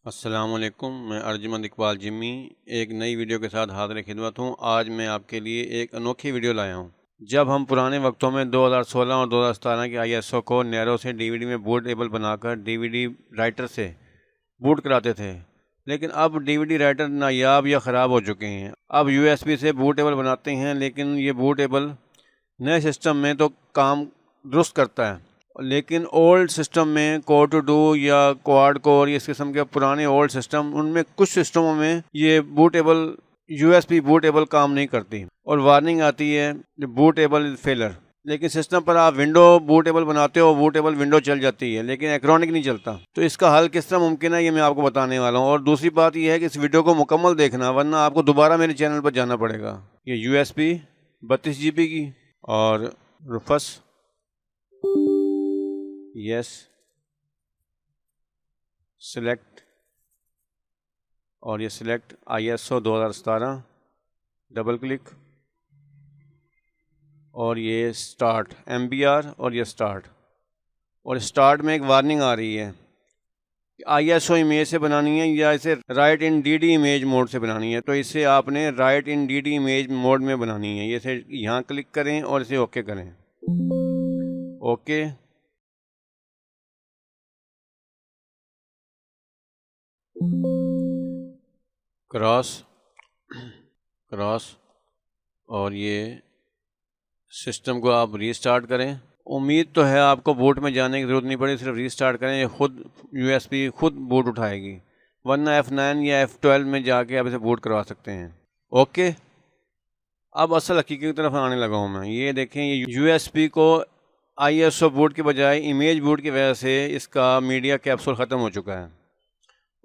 अस्सलामुअलैकुम, मैं अर्जुमंद इकबाल जिम्मी एक नई वीडियो के साथ हाज़िर खिदमत हूँ। आज मैं आपके लिए एक अनोखी वीडियो लाया हूँ। जब हम पुराने वक्तों में 2016 और 2017 के ISO को नैरो से DVD में बूटेबल बनाकर DVD राइटर से बूट कराते थे, लेकिन अब DVD राइटर नायाब या ख़राब हो चुके हैं। अब USB से बूटेबल बनाते हैं, लेकिन ये बूटेबल नए सिस्टम में तो काम दुरुस्त करता है, लेकिन ओल्ड सिस्टम में कोर टू डू या क्वाड कोर इस किस्म के पुराने ओल्ड सिस्टम, उनमें कुछ सिस्टमों में ये बूटेबल USB बूटेबल काम नहीं करती और वार्निंग आती है बूटेबल फेलर। लेकिन सिस्टम पर आप विंडो बूटेबल बनाते हो, बूटेबल विंडो चल जाती है, लेकिन एक्रोनिक नहीं चलता। तो इसका हल किस तरह मुमकिन है, ये मैं आपको बताने वाला हूँ। और दूसरी बात यह है कि इस वीडियो को मुकम्मल देखना, वरना आपको दोबारा मेरे चैनल पर जाना पड़ेगा। ये USB 32 GB की और रुफस यस सिलेक्ट और ये सिलेक्ट ISO 2017 डबल क्लिक और ये स्टार्ट MBR और ये स्टार्ट। और स्टार्ट में एक वार्निंग आ रही है कि ISO इमेज से बनानी है या इसे राइट इन DD इमेज मोड से बनानी है। तो इसे आपने राइट इन DD इमेज मोड में बनानी है। इसे यहाँ क्लिक करें और इसे ओके करें। ओके क्रॉस और ये सिस्टम को आप रीस्टार्ट करें। उम्मीद तो है आपको बूट में जाने की ज़रूरत नहीं पड़ेगी, सिर्फ रीस्टार्ट करें, ये खुद USB खुद बूट उठाएगी, वरना F9 या F12 में जाके आप इसे बूट करवा सकते हैं। ओके, अब असल हकीकत की तरफ आने लगा हूँ मैं। ये देखें, ये USB को ISO बूट के बजाय इमेज बूट की वजह से इसका मीडिया कैप्सूल ख़त्म हो चुका है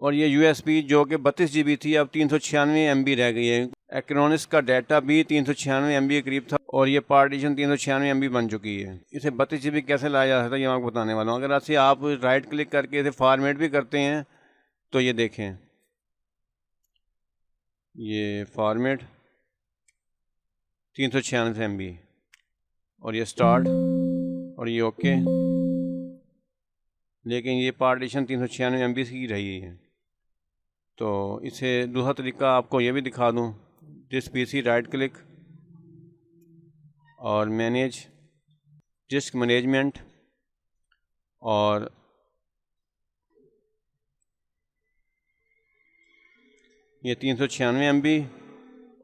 और ये USB जो कि 32 GB थी, अब 396 MB रह गई है। एक्रोनिक्स का डाटा भी 396 MB के करीब था और ये पार्टीशन 396 MB बन चुकी है। इसे 32 GB कैसे लाया जा सकता है, ये मैं आपको बताने वाला हूँ। अगर ऐसे आप राइट क्लिक करके इसे फॉर्मेट भी करते हैं तो ये देखें, ये फॉर्मेट 396 MB और ये स्टार्ट और ये ओके, लेकिन ये पार्टीशन 396 MB की रही है। तो इसे दूसरा तरीका आपको ये भी दिखा दूँ। दिस PC राइट क्लिक और मैनेज डिस्क मैनेजमेंट और ये 396 MB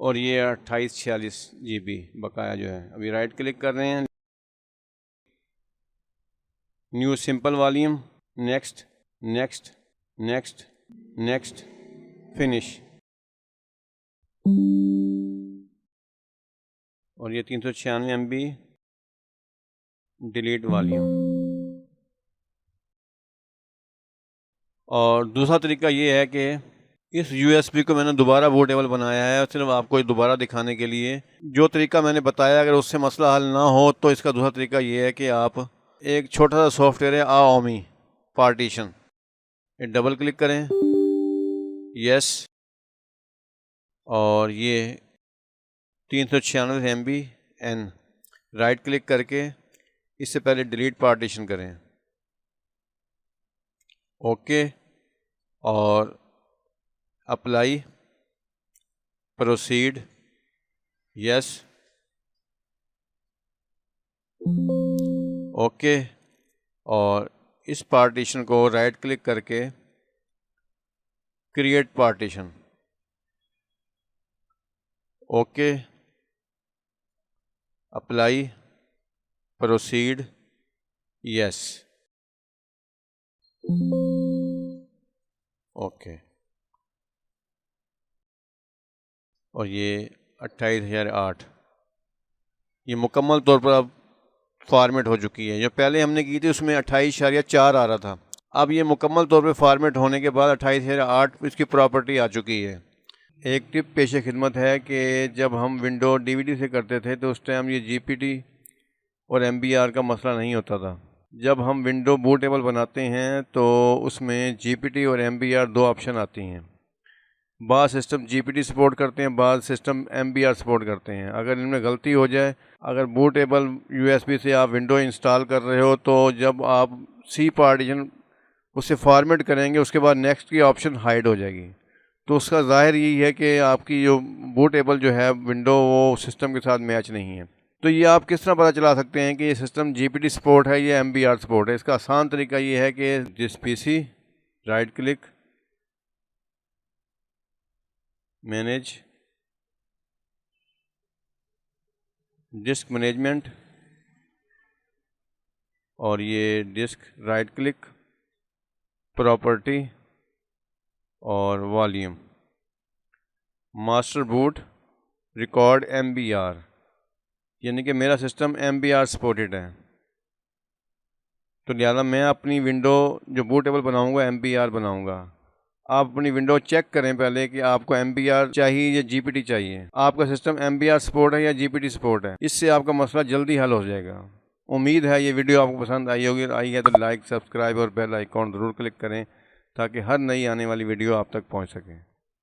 और ये 2846 GB बकाया जो है। अभी राइट क्लिक कर रहे हैं, new simple volume, next next next next finish और ये 396 MB डिलीट वॉल्यूम। और दूसरा तरीका ये है कि इस USB को मैंने दोबारा बूटेबल बनाया है, सिर्फ आपको दोबारा दिखाने के लिए। जो तरीका मैंने बताया, अगर उससे मसला हल ना हो तो इसका दूसरा तरीका ये है कि आप एक छोटा सा सॉफ्टवेयर है AOMI पार्टीशन, ये डबल क्लिक करें, यस, और ये 396 MB N राइट क्लिक करके इससे पहले डिलीट पार्टीशन करें, ओके, और अप्लाई, प्रोसीड, यस, ओके, और इस पार्टीशन को राइट क्लिक करके create partition, okay, apply, proceed, yes, okay. और ये 28008 ये मुकम्मल तौर पर अब फॉर्मेट हो चुकी है। जो पहले हमने की थी उसमें 28.4 आ रहा था, अब ये मुकम्मल तौर पर फॉर्मेट होने के बाद 28.8 इसकी प्रॉपर्टी आ चुकी है। एक टिप पेश खिदमत है कि जब हम विंडो DVD से करते थे तो उस टाइम ये GPT और MBR का मसला नहीं होता था। जब हम विंडो बूटेबल बनाते हैं तो उसमें GPT और MBR दो ऑप्शन आती हैं। बाद सिस्टम GPT सपोर्ट करते हैं, बाद सिस्टम MBR सपोर्ट करते हैं। अगर इनमें गलती हो जाए, अगर बूटेबल USB से आप विंडो इंस्टॉल कर रहे हो, तो जब आप C पार्टीशन उसे फॉर्मेट करेंगे, उसके बाद नेक्स्ट की ऑप्शन हाइड हो जाएगी। तो उसका ज़ाहिर यही है कि आपकी जो बूटेबल जो है विंडो वो सिस्टम के साथ मैच नहीं है। तो ये आप किस तरह पता चला सकते हैं कि ये सिस्टम जीपीटी सपोर्ट है या एमबीआर सपोर्ट है? इसका आसान तरीका ये है कि this PC, right click, manage, disc management, और ये डिस्क, राइट क्लिक, प्रॉपर्टी और volume, master boot, record MBR, यानी कि मेरा सिस्टम एमबीआर सपोर्टेड है। तो लिहाजा मैं अपनी विंडो जो बूटेबल बनाऊंगा एमबीआर बनाऊंगा। आप अपनी विंडो चेक करें पहले कि आपको एमबीआर चाहिए या जीपीटी चाहिए। आपका सिस्टम एमबीआर सपोर्ट है या जीपीटी सपोर्ट है, इससे आपका मसला जल्दी हल हो जाएगा। उम्मीद है ये वीडियो आपको पसंद आई होगी। आई है तो लाइक, सब्सक्राइब और बेल आइकॉन ज़रूर क्लिक करें ताकि हर नई आने वाली वीडियो आप तक पहुंच सके।